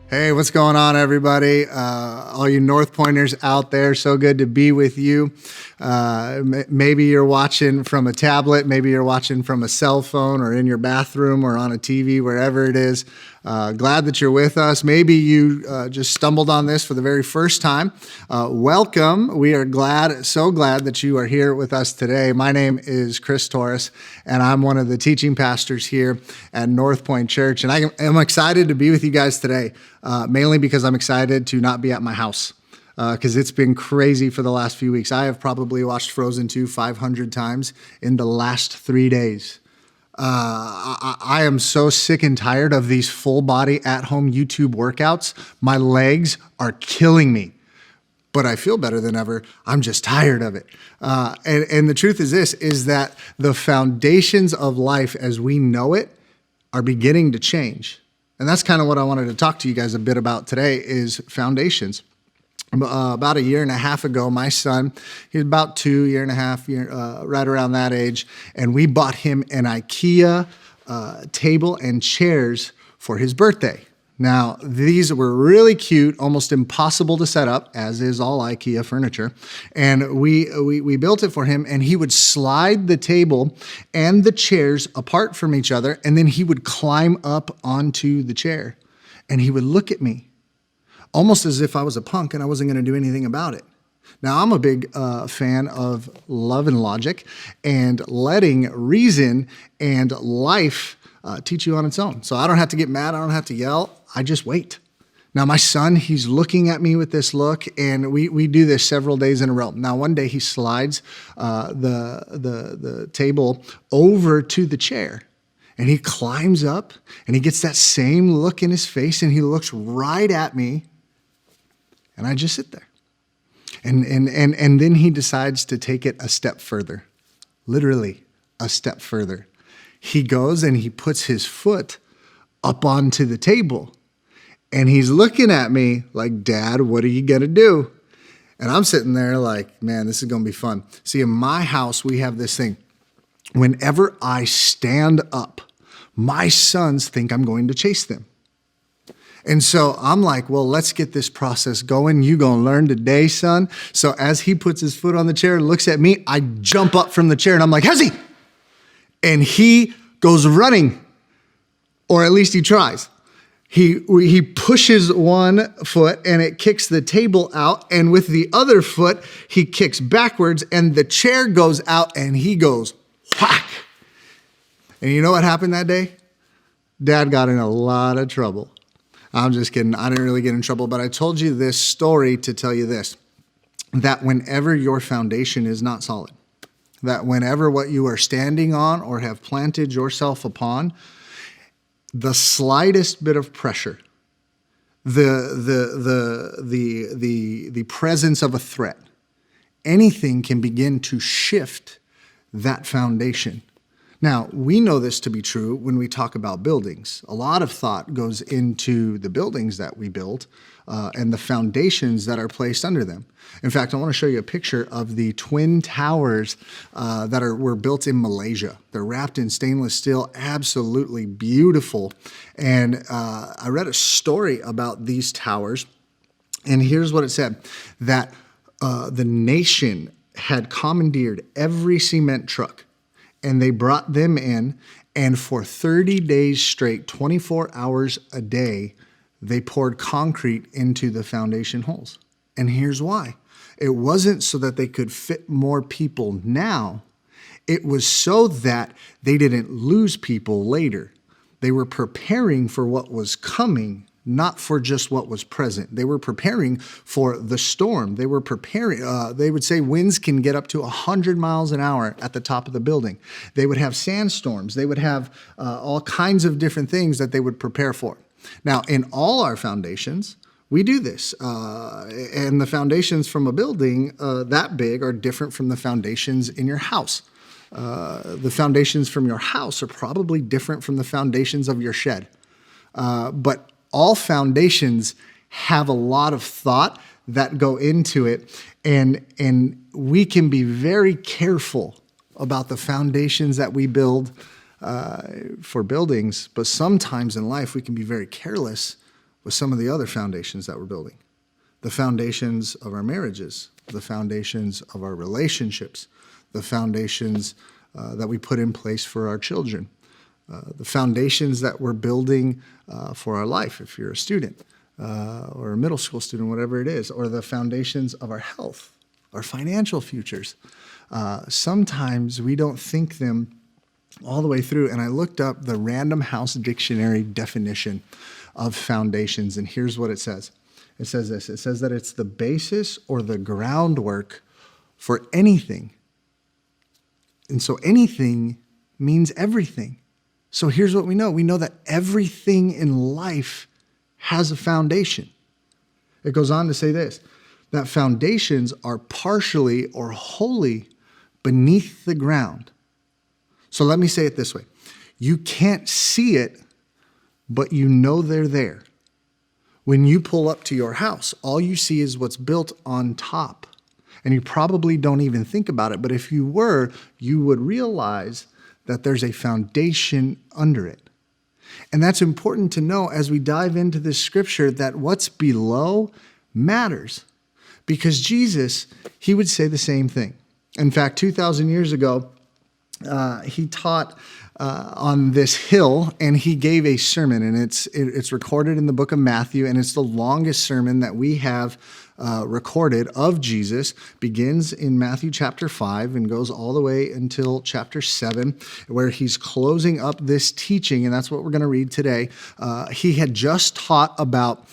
Hey, what's going on, everybody? All you North Pointers out there, so good to be with you. Maybe you're watching from a tablet, maybe you're watching from a cell phone or in your bathroom or on a TV, wherever it is. Glad that you're with us. Maybe you just stumbled on this for the very first time. Welcome. We are so glad that you are here with us today. My name is Torres, and I'm one of the teaching pastors here at North Point Church. And I am excited to be with you guys today, mainly because I'm excited to not be at my house. Because it's been crazy for the last few weeks. I have probably watched Frozen 2 500 times in the last 3 days. I am so sick and tired of these full body at home YouTube workouts. My legs are killing me, but I feel better than ever. I'm just tired of it. And the truth is this, is that the foundations of life as we know it are beginning to change. And that's kind of what I wanted to talk to you guys a bit about today is foundations. About a year and a half ago, my son, he's about 2 years and a half, right around that age, and we bought him an IKEA table and chairs for his birthday. Now, these were really cute, almost impossible to set up, as is all IKEA furniture. And we built it for him, and he would slide the table and the chairs apart from each other, and then he would climb up onto the chair, and he would look at me, almost as if I was a punk and I wasn't going to do anything about it. Now, I'm a big fan of love and logic and letting reason and life teach you on its own. So I don't have to get mad. I don't have to yell. I just wait. Now, my son, he's looking at me with this look, and we do this several days in a row. Now, one day he slides the table over to the chair. And he climbs up, and he gets that same look in his face, and he looks right at me. And I just sit there. And then he decides to take it a step further, literally a step further. He goes and he puts his foot up onto the table. And he's looking at me like, Dad, what are you going to do? And I'm sitting there like, man, this is going to be fun. See, in my house, we have this thing. Whenever I stand up, my sons think I'm going to chase them. And so I'm like, well, let's get this process going. You gonna learn today, son. So as he puts his foot on the chair and looks at me, I jump up from the chair and I'm like, Hezzy! And he goes running, or at least he tries. He pushes one foot and it kicks the table out, and with the other foot, he kicks backwards and the chair goes out and he goes whack. And you know what happened that day? Dad got in a lot of trouble. I'm just kidding. I didn't really get in trouble, but I told you this story to tell you this, that whenever your foundation is not solid, that whenever what you are standing on or have planted yourself upon, the slightest bit of pressure, the presence of a threat, anything can begin to shift that foundation. Now, we know this to be true when we talk about buildings. A lot of thought goes into the buildings that we build and the foundations that are placed under them. In fact, I want to show you a picture of the twin towers that were built in Malaysia. They're wrapped in stainless steel, absolutely beautiful. And I read a story about these towers, and here's what it said, that the nation had commandeered every cement truck, and they brought them in, and for 30 days straight, 24 hours a day, they poured concrete into the foundation holes. And here's why. It wasn't so that they could fit more people now. It was so that they didn't lose people later. They were preparing for what was coming, not for just what was present. They were preparing for the storm. They were preparing, they would say winds can get up to 100 miles an hour at the top of the building. They would have sandstorms. They would have all kinds of different things that they would prepare for. Now, in all our foundations, we do this. And the foundations from a building that big are different from the foundations in your house. The foundations from your house are probably different from the foundations of your shed. But all foundations have a lot of thought that go into it, and we can be very careful about the foundations that we build for buildings, but sometimes in life we can be very careless with some of the other foundations that we're building. The foundations of our marriages, the foundations of our relationships, the foundations that we put in place for our children, the foundations that we're building for our life, if you're a student or a middle school student, whatever it is, or the foundations of our health, our financial futures. Sometimes we don't think them all the way through. And I looked up the Random House Dictionary definition of foundations, and here's what it says. It says this. It says that it's the basis or the groundwork for anything. And so anything means everything. So here's what we know. We know that everything in life has a foundation. It goes on to say this, that foundations are partially or wholly beneath the ground. So let me say it this way. You can't see it, but you know they're there. When you pull up to your house, all you see is what's built on top. And you probably don't even think about it, but if you were, you would realize that there's a foundation under it. And that's important to know as we dive into this scripture, that what's below matters. Because Jesus, he would say the same thing. In fact, 2,000 years ago, he taught on this hill, and he gave a sermon, and it's recorded in the book of Matthew, and it's the longest sermon that we have recorded of Jesus. Begins in Matthew chapter 5 and goes all the way until chapter 7, where he's closing up this teaching, and that's what we're going to read today. He had just taught about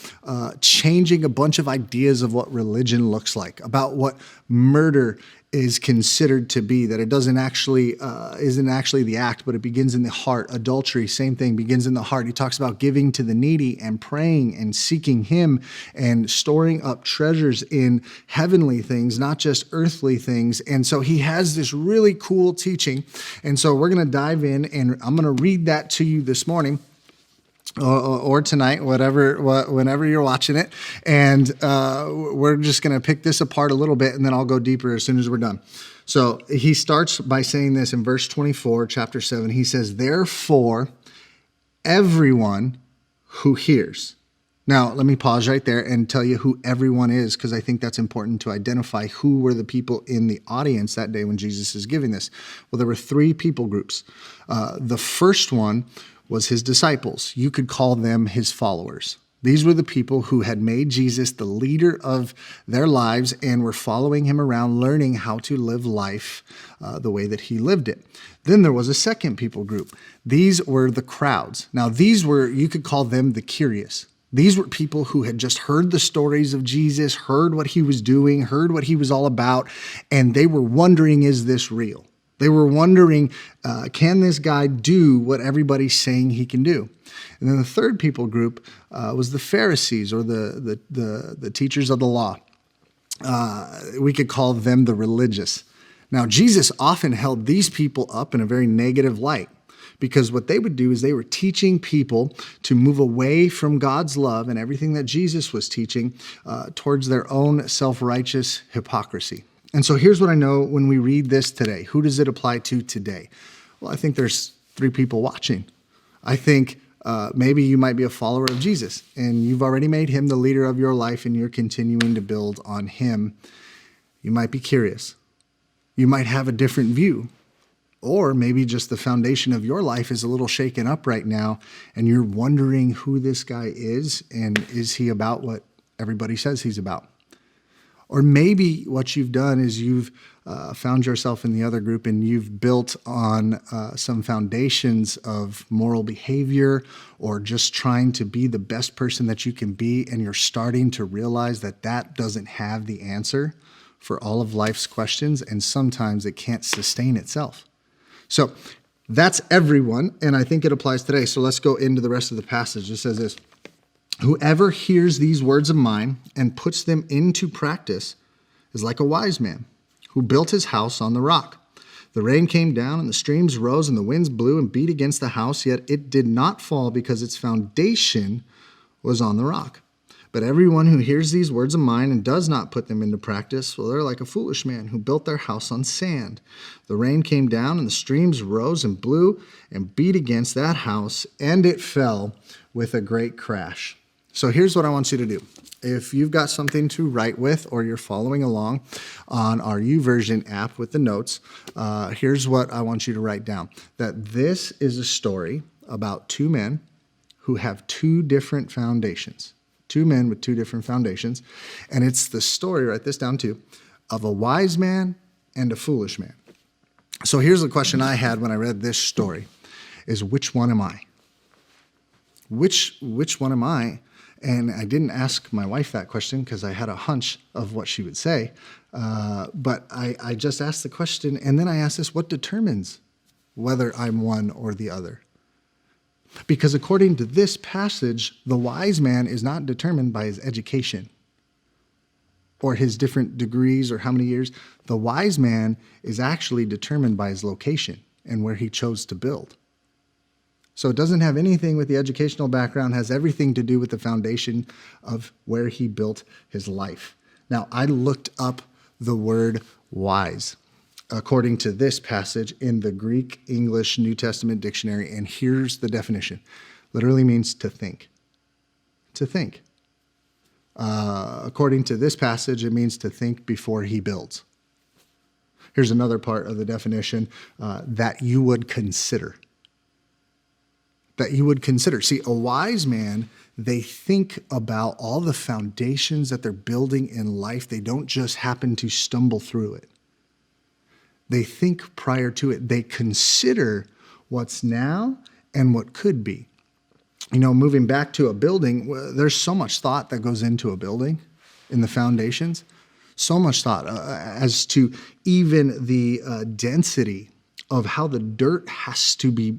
changing a bunch of ideas of what religion looks like, about what murder is considered to be, that it isn't actually the act, but it begins in the heart. Adultery, same thing, begins in the heart. He talks about giving to the needy and praying and seeking him and storing up treasures in heavenly things, not just earthly things. And so he has this really cool teaching. And so we're going to dive in, and I'm going to read that to you this morning. Or tonight, whenever you're watching it. And we're just going to pick this apart a little bit, and then I'll go deeper as soon as we're done. So he starts by saying this in verse 24, chapter 7. He says, therefore, everyone who hears. Now, let me pause right there and tell you who everyone is, because I think that's important to identify who were the people in the audience that day when Jesus is giving this. Well, there were three people groups. The first one was his disciples. You could call them his followers. These were the people who had made Jesus the leader of their lives and were following him around, learning how to live life the way that he lived it. Then there was a second people group. These were the crowds. Now, these were, you could call them the curious. These were people who had just heard the stories of Jesus, heard what he was doing, heard what he was all about, and they were wondering, is this real? They were wondering, can this guy do what everybody's saying he can do? And then the third people group was the Pharisees, or the teachers of the law. We could call them the religious. Now, Jesus often held these people up in a very negative light, because what they would do is they were teaching people to move away from God's love and everything that Jesus was teaching towards their own self-righteous hypocrisy. And so here's what I know when we read this today. Who does it apply to today? Well, I think there's three people watching. I think maybe you might be a follower of Jesus, and you've already made him the leader of your life, and you're continuing to build on him. You might be curious. You might have a different view. Or maybe just the foundation of your life is a little shaken up right now, and you're wondering who this guy is, and is he about what everybody says he's about? Or maybe what you've done is you've found yourself in the other group, and you've built on some foundations of moral behavior, or just trying to be the best person that you can be, and you're starting to realize that that doesn't have the answer for all of life's questions, and sometimes it can't sustain itself. So that's everyone, and I think it applies today. So let's go into the rest of the passage. It says this: whoever hears these words of mine and puts them into practice is like a wise man who built his house on the rock. The rain came down and the streams rose and the winds blew and beat against the house, yet it did not fall because its foundation was on the rock. But everyone who hears these words of mine and does not put them into practice, well, they're like a foolish man who built their house on sand. The rain came down and the streams rose and blew and beat against that house, and it fell with a great crash. So here's what I want you to do. If you've got something to write with or you're following along on our YouVersion app with the notes, here's what I want you to write down. That this is a story about two men who have two different foundations. Two men with two different foundations. And it's the story, write this down too, of a wise man and a foolish man. So here's the question I had when I read this story is which one am I? Which one am I? And I didn't ask my wife that question because I had a hunch of what she would say. But I just asked the question, and then I asked this, what determines whether I'm one or the other? Because according to this passage, the wise man is not determined by his education or his different degrees or how many years. The wise man is actually determined by his location and where he chose to build. So it doesn't have anything with the educational background, has everything to do with the foundation of where he built his life. Now, I looked up the word wise according to this passage in the Greek English New Testament dictionary, and here's the definition. Literally means to think. To think. According to this passage, it means to think before he builds. Here's another part of the definition, that you would consider. That you would consider. See, a wise man, they think about all the foundations that they're building in life. They don't just happen to stumble through it. They think prior to it. They consider what's now and what could be. You know, moving back to a building, there's so much thought that goes into a building in the foundations. So much thought as to even the density of how the dirt has to be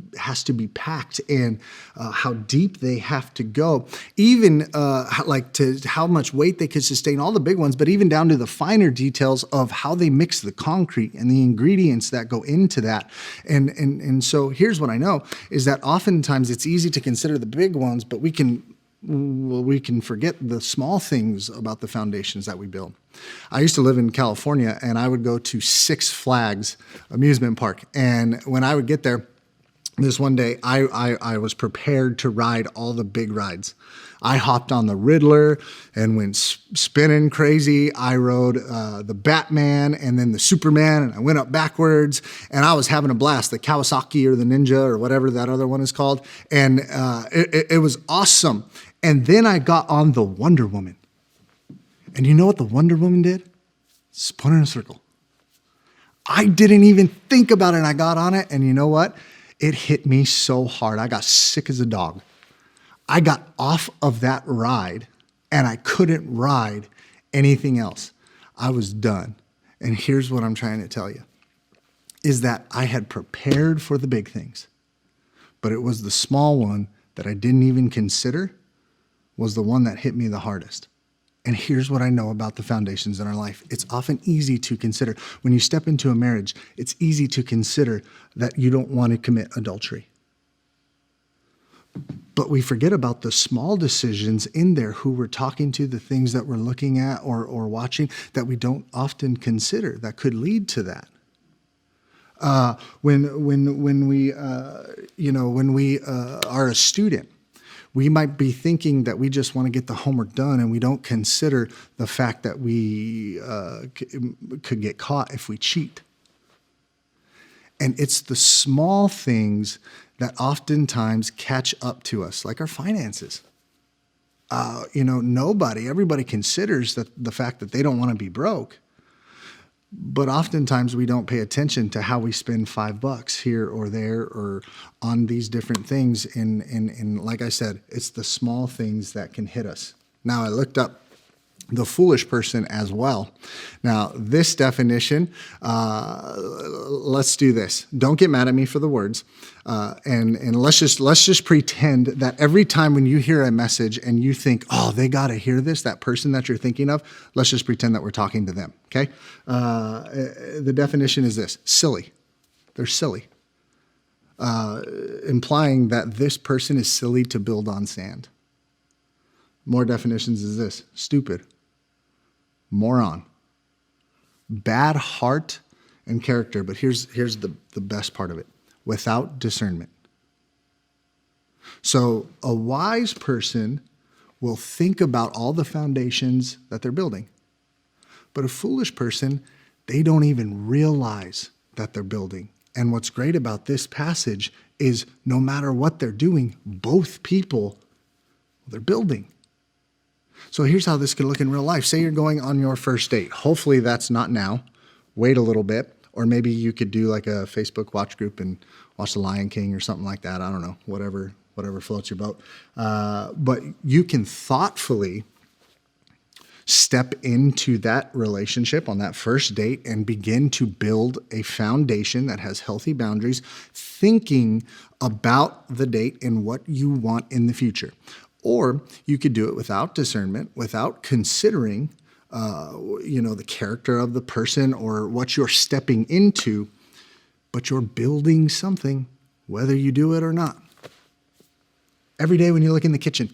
packed and how deep they have to go, even like to how much weight they could sustain, all the big ones, but even down to the finer details of how they mix the concrete and the ingredients that go into that. And so here's what I know is that oftentimes it's easy to consider the big ones, but we can forget the small things about the foundations that we build. I used to live in California, and I would go to Six Flags amusement park. And when I would get there, this one day, I was prepared to ride all the big rides. I hopped on the Riddler and went spinning crazy. I rode the Batman and then the Superman, and I went up backwards, and I was having a blast. The Kawasaki or the Ninja or whatever that other one is called. And it was awesome. And then I got on the Wonder Woman. And you know what the Wonder Woman did? Spun in a circle. I didn't even think about it, and I got on it, and you know what? It hit me so hard. I got sick as a dog. I got off of that ride, and I couldn't ride anything else. I was done. And here's what I'm trying to tell you, is that I had prepared for the big things, but it was the small one that I didn't even consider was the one that hit me the hardest. And here's what I know about the foundations in our life. It's often easy to consider. When you step into a marriage, it's easy to consider that you don't want to commit adultery. But we forget about the small decisions in there, who we're talking to, the things that we're looking at or watching that we don't often consider that could lead to that. When we are a student, we might be thinking that we just want to get the homework done, and we don't consider the fact that we could get caught if we cheat. And it's the small things that oftentimes catch up to us, like our finances. Everybody considers that the fact that they don't want to be broke. But oftentimes we don't pay attention to how we spend $5 here or there or on these different things. And like I said, it's the small things that can hit us. Now, I looked up the foolish person as well. Now, this definition, let's do this. Don't get mad at me for the words. And let's just pretend that every time when you hear a message and you think, oh, they got to hear this, that person that you're thinking of, let's just pretend that we're talking to them, okay? The definition is this: silly. They're silly. Implying that this person is silly to build on sand. More definitions is this: stupid, moron, bad heart and character. But here's the best part of it: without discernment. So a wise person will think about all the foundations that they're building. But a foolish person, they don't even realize that they're building. And what's great about this passage is no matter what they're doing, both people, they're building. So here's how this could look in real life. Say you're going on your first date. Hopefully that's not now. Wait a little bit. Or maybe you could do like a Facebook watch group and watch The Lion King or something like that. I don't know, whatever floats your boat. But you can thoughtfully step into that relationship on that first date and begin to build a foundation that has healthy boundaries, thinking about the date and what you want in the future. Or you could do it without discernment, without considering the character of the person or what you're stepping into, but you're building something, whether you do it or not. Every day when you look in the kitchen,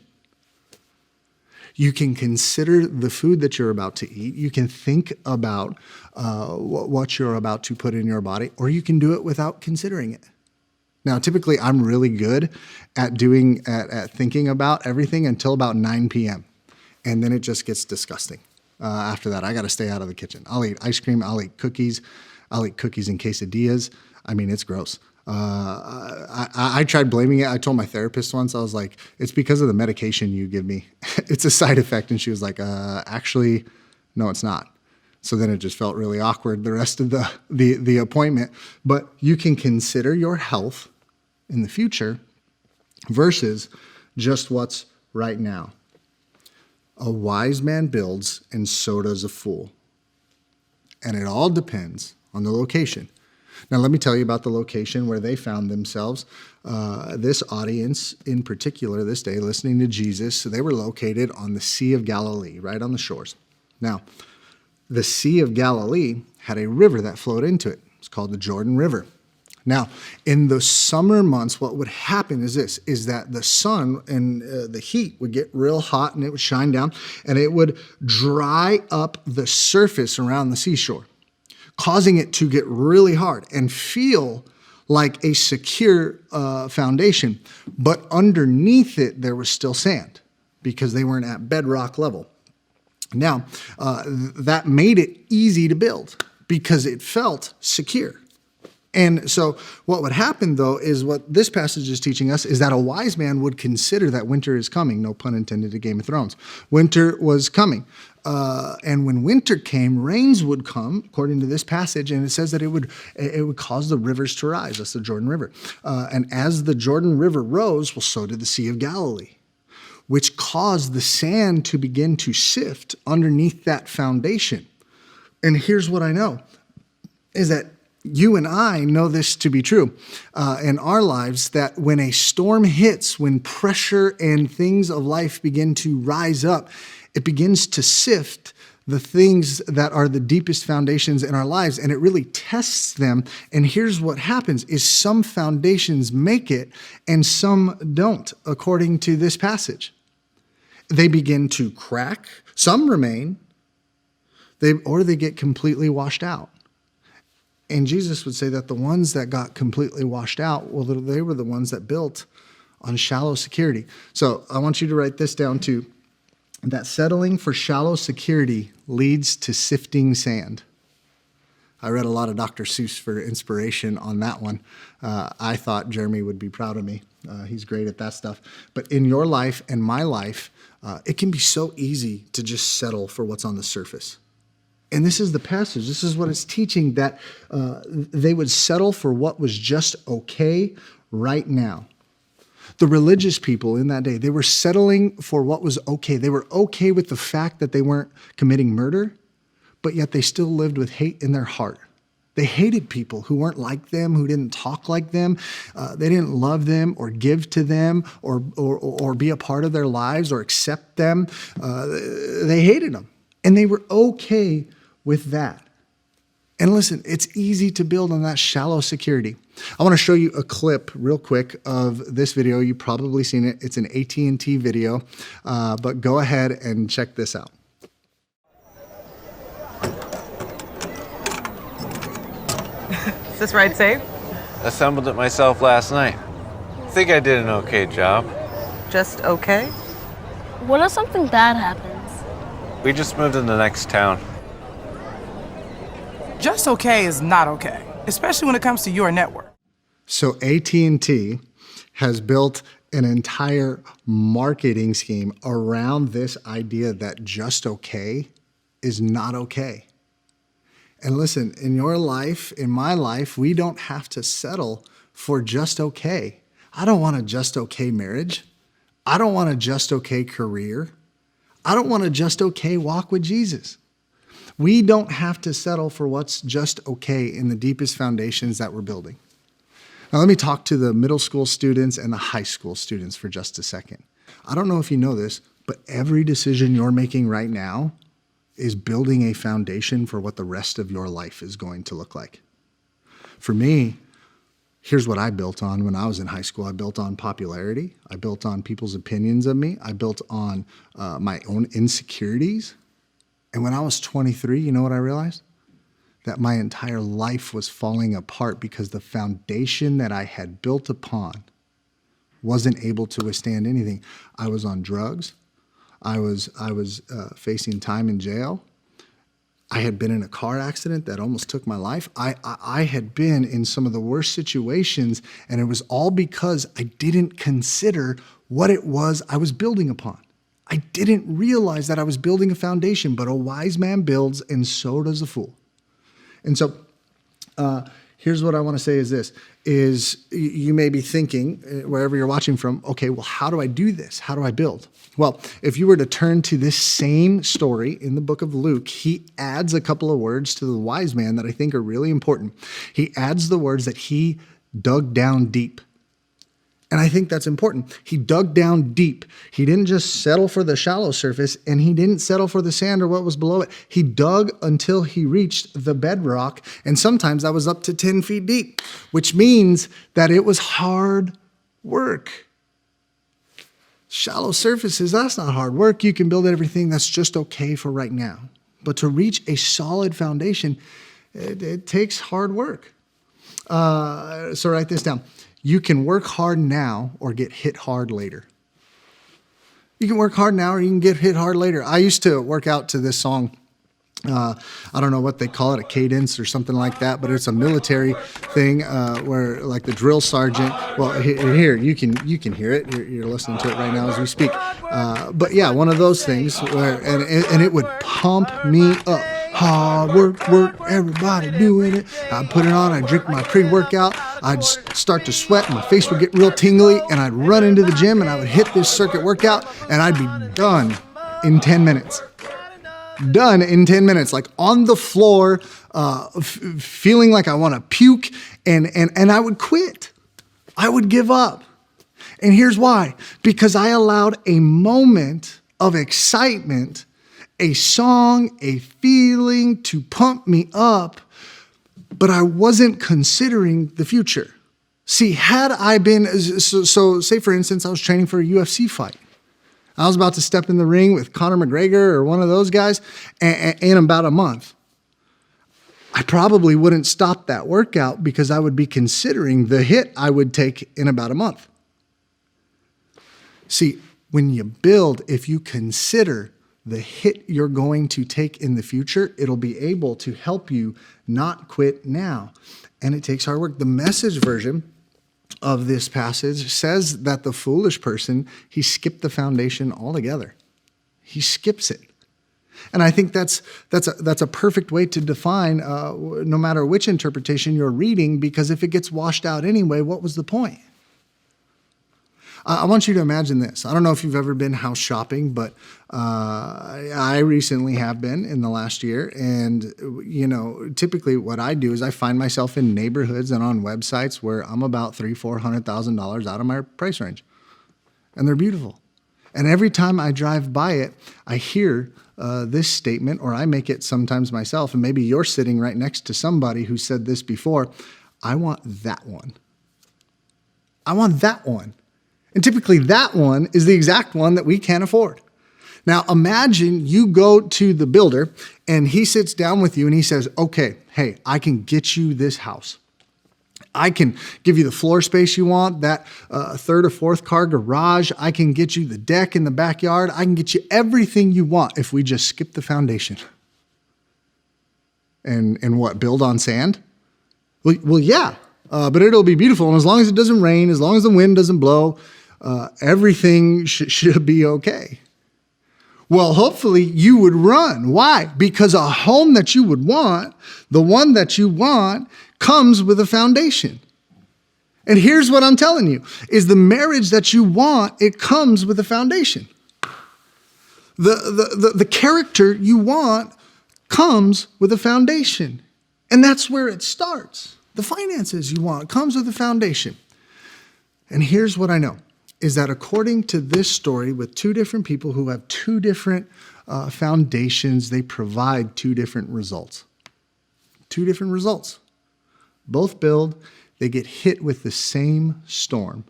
you can consider the food that you're about to eat. You can think about what you're about to put in your body, or you can do it without considering it. Now, typically, I'm really good at thinking about everything until about 9 p.m. And then it just gets disgusting. After that, I got to stay out of the kitchen. I'll eat ice cream. I'll eat cookies. I'll eat cookies and quesadillas. I mean, it's gross. I tried blaming it. I told my therapist once, I was like, it's because of the medication you give me. It's a side effect. And she was like, actually, no, it's not. So then it just felt really awkward the rest of the appointment. But you can consider your health in the future versus just what's right now. A wise man builds, and so does a fool. And it all depends on the location. Now, let me tell you about the location where they found themselves. This audience in particular this day, listening to Jesus, so they were located on the Sea of Galilee, right on the shores. Now, the Sea of Galilee had a river that flowed into it. It's called the Jordan River. Now, in the summer months, what would happen is that the sun and the heat would get real hot and it would shine down and it would dry up the surface around the seashore, causing it to get really hard and feel like a secure foundation. But underneath it, there was still sand because they weren't at bedrock level. Now, that made it easy to build because it felt secure. And so what would happen, though, is what this passage is teaching us is that a wise man would consider that winter is coming. No pun intended to Game of Thrones. Winter was coming. And when winter came, rains would come, according to this passage, and it says that it would cause the rivers to rise. That's the Jordan River. And as the Jordan River rose, well, so did the Sea of Galilee, which caused the sand to begin to sift underneath that foundation. And here's what I know, is that you and I know this to be true in our lives, that when a storm hits, when pressure and things of life begin to rise up, it begins to sift the things that are the deepest foundations in our lives, and it really tests them. And here's what happens is some foundations make it and some don't, according to this passage. They begin to crack, some remain, or they get completely washed out. And Jesus would say that the ones that got completely washed out, well, they were the ones that built on shallow security. So I want you to write this down too, that settling for shallow security leads to sifting sand. I read a lot of Dr. Seuss for inspiration on that one. I thought Jeremy would be proud of me. He's great at that stuff. But in your life and my life, it can be so easy to just settle for what's on the surface. And this is the passage. This is what it's teaching, that they would settle for what was just okay right now. The religious people in that day, they were settling for what was okay. They were okay with the fact that they weren't committing murder, but yet they still lived with hate in their heart. They hated people who weren't like them, who didn't talk like them. They didn't love them or give to them or be a part of their lives or accept them. They hated them, and they were okay with that. And listen, it's easy to build on that shallow security. I want to show you a clip real quick of this video. You've probably seen it. It's an AT&T video, but go ahead and check this out. Is this ride safe? Assembled it myself last night. Think I did an okay job. Just okay? What if something bad happens? We just moved in the next town. Just okay is not okay, especially when it comes to your network. So AT&T has built an entire marketing scheme around this idea that just okay is not okay. And listen, in your life, in my life, we don't have to settle for just okay. I don't want a just okay marriage. I don't want a just okay career. I don't want a just okay walk with Jesus. We don't have to settle for what's just okay in the deepest foundations that we're building. Now, let me talk to the middle school students and the high school students for just a second. I don't know if you know this, but every decision you're making right now is building a foundation for what the rest of your life is going to look like. For me, here's what I built on when I was in high school. I built on popularity. I built on people's opinions of me. I built on my own insecurities. And when I was 23, you know what I realized? That my entire life was falling apart because the foundation that I had built upon wasn't able to withstand anything. I was on drugs. I was facing time in jail. I had been in a car accident that almost took my life. I had been in some of the worst situations, and it was all because I didn't consider what it was I was building upon. I didn't realize that I was building a foundation, but a wise man builds, and so does a fool. And so here's what I want to say is this, is you may be thinking, wherever you're watching from, okay, well, how do I do this? How do I build? Well, if you were to turn to this same story in the book of Luke, he adds a couple of words to the wise man that I think are really important. He adds the words that he dug down deep. And I think that's important. He dug down deep. He didn't just settle for the shallow surface, and he didn't settle for the sand or what was below it. He dug until he reached the bedrock, and sometimes that was up to 10 feet deep, which means that it was hard work. Shallow surfaces, that's not hard work. You can build everything that's just okay for right now. But to reach a solid foundation, it takes hard work. So write this down. You can work hard now or get hit hard later. You can work hard now or you can get hit hard later. I used to work out to this song. I don't know what they call it, a cadence or something like that, but it's a military thing where, like the drill sergeant. Well, here you can hear it. You're listening to it right now as we speak. But yeah, one of those things where and it would pump me up. Hard work, everybody doing it. I'd put it on, I'd drink my pre-workout, I'd start to sweat, my face would get real tingly, and I'd run into the gym and I would hit this circuit workout, and I'd be done in 10 minutes. Done in 10 minutes, like on the floor, feeling like I want to puke, and I would quit. I would give up. And here's why. Because I allowed a moment of excitement, a song, a feeling to pump me up, but I wasn't considering the future. See, had I been, so say for instance, I was training for a UFC fight. I was about to step in the ring with Conor McGregor or one of those guys in about a month. I probably wouldn't stop that workout because I would be considering the hit I would take in about a month. See, when you build, if you consider the hit you're going to take in the future, it'll be able to help you not quit now. And it takes hard work. The Message version of this passage says that the foolish person, he skipped the foundation altogether. He skips it. And I think that's a perfect way to define no matter which interpretation you're reading, because if it gets washed out anyway, what was the point? I want you to imagine this. I don't know if you've ever been house shopping, but I recently have been in the last year. And, you know, typically what I do is I find myself in neighborhoods and on websites where I'm about $300,000-$400,000 out of my price range. And they're beautiful. And every time I drive by it, I hear this statement, or I make it sometimes myself. And maybe you're sitting right next to somebody who said this before. I want that one. I want that one. And typically that one is the exact one that we can't afford. Now imagine you go to the builder and he sits down with you and he says, okay, hey, I can get you this house. I can give you the floor space you want, that third or fourth car garage. I can get you the deck in the backyard. I can get you everything you want if we just skip the foundation. And what, build on sand? Well, yeah, but it'll be beautiful. And as long as it doesn't rain, as long as the wind doesn't blow, everything should be okay. Well, hopefully you would run. Why? Because a home that you would want, the one that you want, comes with a foundation. And here's what I'm telling you, is the marriage that you want, it comes with a foundation. The character you want comes with a foundation. And that's where it starts. The finances you want comes with a foundation. And here's what I know, is that according to this story with two different people who have two different foundations, they provide two different results. Two different results. Both build, they get hit with the same storm,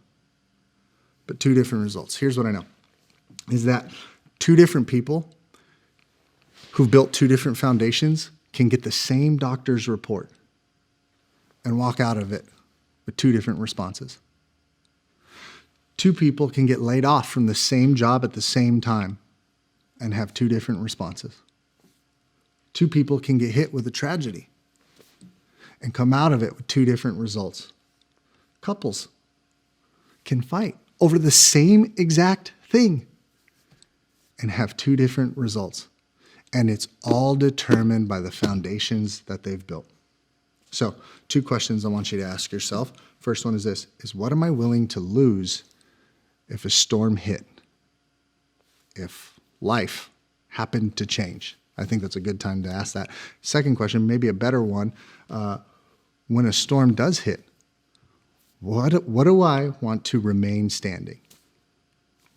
but two different results. Here's what I know, is that two different people who've built two different foundations can get the same doctor's report and walk out of it with two different responses. Two people can get laid off from the same job at the same time and have two different responses. Two people can get hit with a tragedy and come out of it with two different results. Couples can fight over the same exact thing and have two different results. And it's all determined by the foundations that they've built. So, two questions I want you to ask yourself. First one is this, is what am I willing to lose if a storm hit? If life happened to change? I think that's a good time to ask that. Second question, maybe a better one, when a storm does hit, what do I want to remain standing?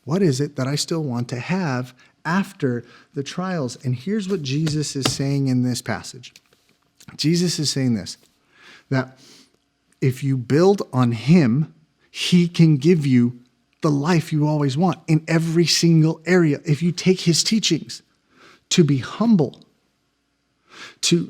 What is it that I still want to have after the trials? And here's what Jesus is saying in this passage. Jesus is saying this, that if you build on him, he can give you the life you always want in every single area. If you take his teachings to be humble, to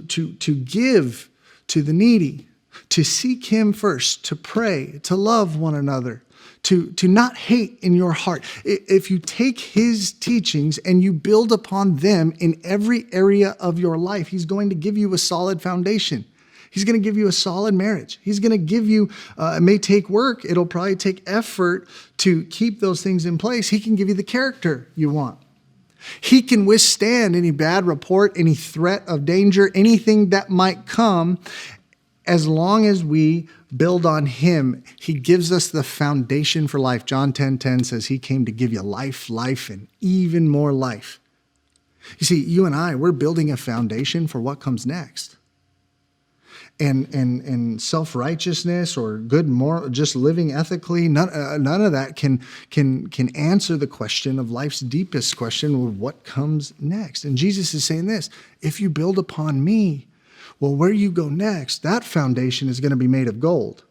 give to the needy, to seek him first, to pray, to love one another, to not hate in your heart. If you take his teachings and you build upon them in every area of your life, he's going to give you a solid foundation. He's going to give you a solid marriage. He's going to give you, it may take work. It'll probably take effort to keep those things in place. He can give you the character you want. He can withstand any bad report, any threat of danger, anything that might come. As long as we build on him, he gives us the foundation for life. John 10:10 says he came to give you life, and even more life. You see, you and I, we're building a foundation for what comes next. And self-righteousness or good moral, just living ethically, none of that can answer the question of life's deepest question of what comes next. And Jesus is saying this, if you build upon me, well, where you go next, that foundation is going to be made of gold.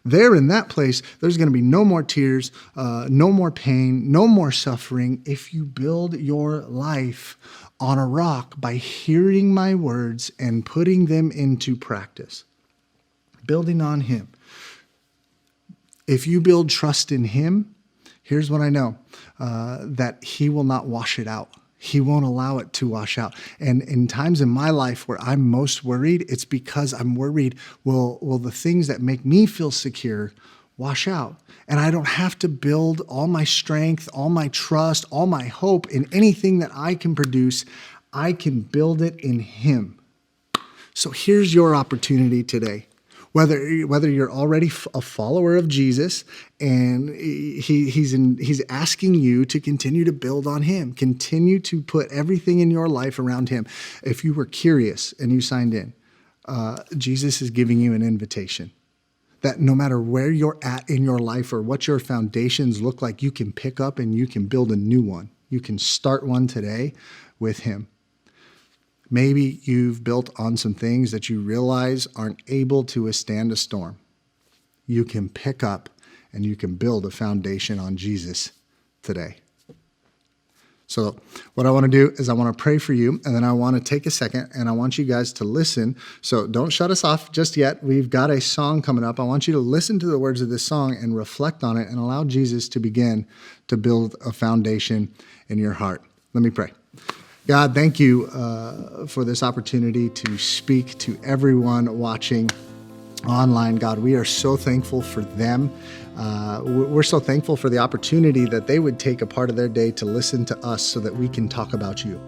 There in that place, there's going to be no more tears, no more pain, no more suffering if you build your life on a rock by hearing my words and putting them into practice. Building on him. If you build trust in him, here's what I know, that he will not wash it out. He won't allow it to wash out. And in times in my life where I'm most worried, it's because I'm worried, will the things that make me feel secure wash out? And I don't have to build all my strength, all my trust, all my hope in anything that I can produce. I can build it in him. So here's your opportunity today. Whether you're already a follower of Jesus and he's asking you to continue to build on him, continue to put everything in your life around him. If you were curious and you signed in, Jesus is giving you an invitation that no matter where you're at in your life or what your foundations look like, you can pick up and you can build a new one. You can start one today with him. Maybe you've built on some things that you realize aren't able to withstand a storm. You can pick up and you can build a foundation on Jesus today. So what I want to do is I want to pray for you, and then I want to take a second and I want you guys to listen. So don't shut us off just yet. We've got a song coming up. I want you to listen to the words of this song and reflect on it and allow Jesus to begin to build a foundation in your heart. Let me pray. God, thank you for this opportunity to speak to everyone watching online. God, we are so thankful for them. We're so thankful for the opportunity that they would take a part of their day to listen to us so that we can talk about you.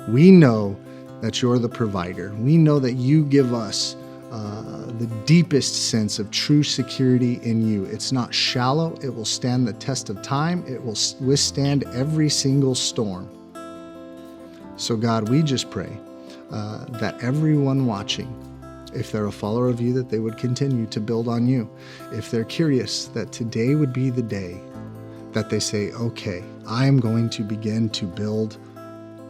We know that you're the provider. We know that you give us the deepest sense of true security in you. It's not shallow. It will stand the test of time. It will withstand every single storm. So God, we just pray that everyone watching, if they're a follower of you, that they would continue to build on you. If they're curious, that today would be the day that they say, okay, I am going to begin to build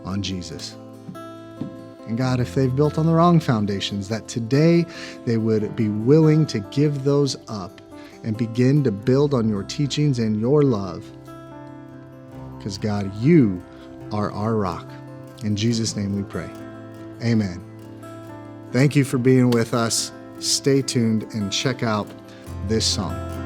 on Jesus. And God, if they've built on the wrong foundations, that today they would be willing to give those up and begin to build on your teachings and your love. Because God, you are our rock. In Jesus' name we pray. Amen. Thank you for being with us. Stay tuned and check out this song.